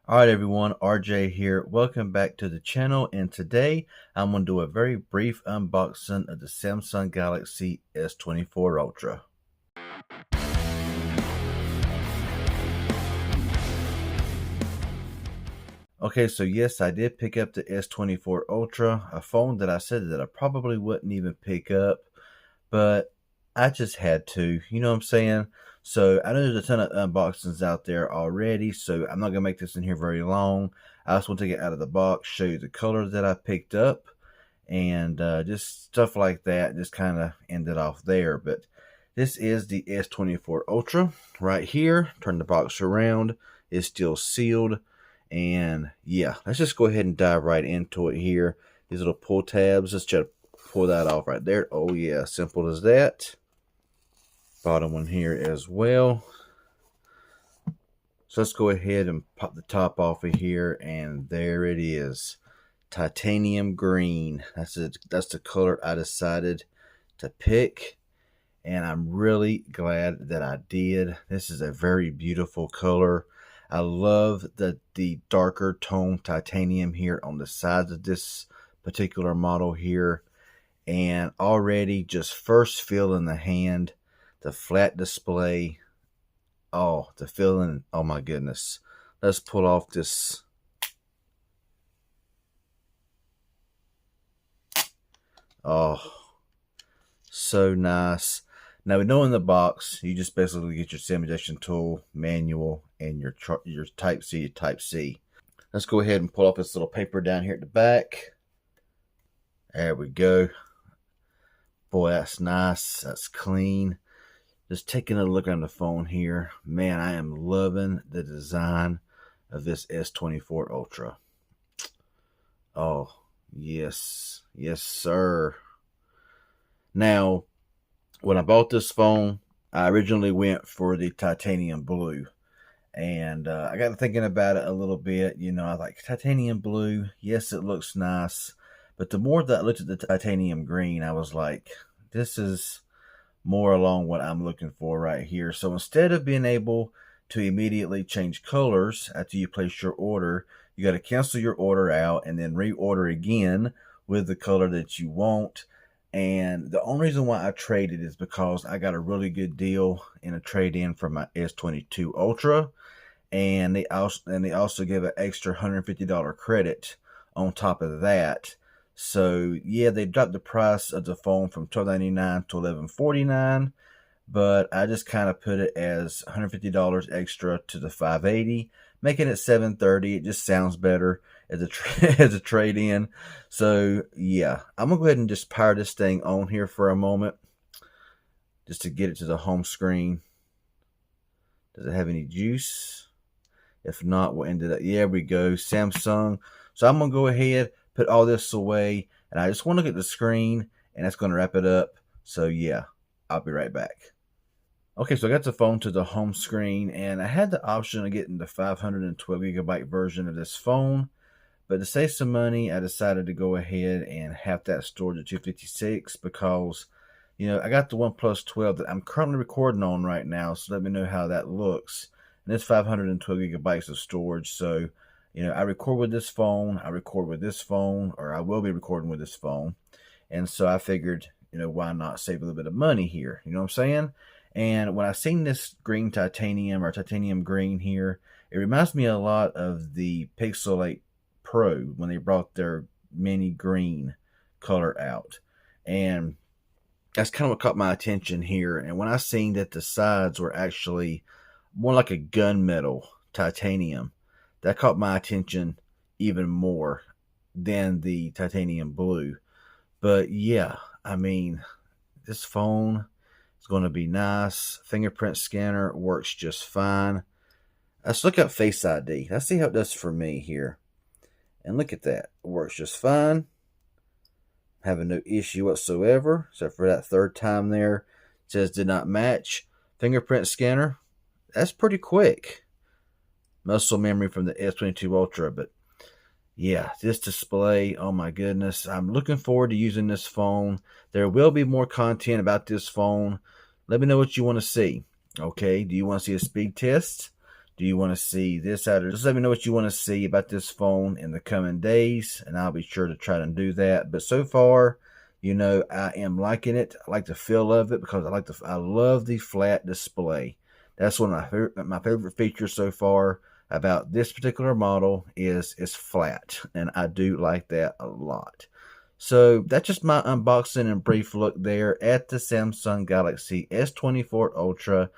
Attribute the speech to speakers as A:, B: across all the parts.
A: Alright everyone, RJ here. Welcome back to the channel, and today I'm going to do a very brief unboxing of the Samsung Galaxy S24 Ultra. Okay, so yes, I did pick up the S24 Ultra, a phone that I said that I probably wouldn't even pick up, but I just had to, you know what I'm saying? So I know there's a ton of unboxings out there already, so I'm not going to make this in here very long. I just want to take it out of the box, show you the colors that I picked up, and just stuff like that. Just kind of ended off there. But this is the S24 Ultra right here. Turn the box around. It's still sealed. And yeah, let's just go ahead and dive right into it here. These little pull tabs. Let's try to pull that off right there. Oh yeah, simple as that. Bottom one here as well. So let's go ahead and pop the top off of here, and there it is. Titanium green. That's the color I decided to pick, and I'm really glad that I did. This is a very beautiful color. I love the darker tone titanium here on the sides of this particular model here, and already just first feel in the hand, the flat display. Oh, the feeling. Oh my goodness. Let's pull off this. Oh, so nice. Now we know in the box, you just basically get your SIM ejection tool, manual, and your Type C to Type C. Let's go ahead and pull off this little paper down here at the back. There we go. Boy, that's nice. That's clean. Just taking a look on the phone here. Man, I am loving the design of this S24 Ultra. Oh, yes. Yes, sir. Now, when I bought this phone, I originally went for the titanium blue. And I got to thinking about it a little bit. You know, I like titanium blue. Yes, it looks nice. But the more that I looked at the titanium green, I was like, this is more along what I'm looking for right here. So instead of being able to immediately change colors after you place your order, you got to cancel your order out and then reorder again with the color that you want. And the only reason why I traded is because I got a really good deal in a trade-in for my S22 Ultra, and they also give an extra $150 credit on top of that. So yeah, they dropped the price of the phone from $12.99 to $11.49, but I just kind of put it as $150 extra to the $580, making it $730. It just sounds better as a as a trade-in. So yeah, I'm gonna go ahead and just power this thing on here for a moment, just to get it to the home screen. Does it have any juice? If not, we'll end it up. Yeah, we go. Samsung. So I'm gonna go ahead, put all this away, and I just want to look at the screen, and that's gonna wrap it up. So yeah, I'll be right back. Okay, so I got the phone to the home screen, and I had the option of getting the 512 gigabyte version of this phone, but to save some money, I decided to go ahead and have that stored at 256 because, you know, I got the OnePlus 12 that I'm currently recording on right now, so let me know how that looks. And it's 512 gigabytes of storage, so, you know, I record with this phone, I record with this phone, or I will be recording with this phone, and so I figured, you know, why not save a little bit of money here, you know what I'm saying? And when I seen this green titanium or titanium green here, it reminds me a lot of the Pixel 8 Pro when they brought their mini green color out. And that's kind of what caught my attention here. And when I seen that the sides were actually more like a gunmetal titanium, that caught my attention even more than the titanium blue. But yeah, I mean, this phone, it's going to be nice. Fingerprint scanner works just fine. Let's look up Face ID. Let's see how it does for me here. And look at that. It works just fine. Having no issue whatsoever, except for that third time there. It says did not match. Fingerprint scanner. That's pretty quick. Muscle memory from the S22 Ultra. But yeah, this display, oh my goodness. I'm looking forward to using this phone. There will be more content about this phone. Let me know what you want to see. Okay, do you want to see a speed test? Do you want to see this out? Or just let me know what you want to see about this phone in the coming days, and I'll be sure to try to do that. But so far, you know, I am liking it. I like the feel of it because I love the flat display. That's one of my favorite features so far about this particular model is flat, and I do like that a lot. So that's just my unboxing and brief look there at the Samsung Galaxy S24 Ultra.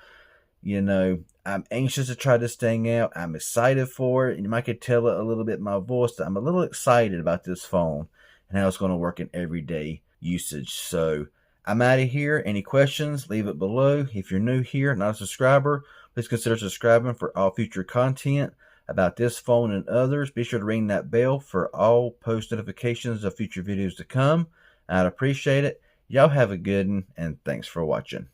A: You know, I'm anxious to try this thing out. I'm excited for it. You might could tell it a little bit in my voice that I'm a little excited about this phone and how it's going to work in everyday usage. So I'm out of here. Any questions, leave it below. If you're new here, not a subscriber, please consider subscribing for all future content about this phone and others. Be sure to ring that bell for all post notifications of future videos to come. I'd appreciate it. Y'all have a good one, and thanks for watching.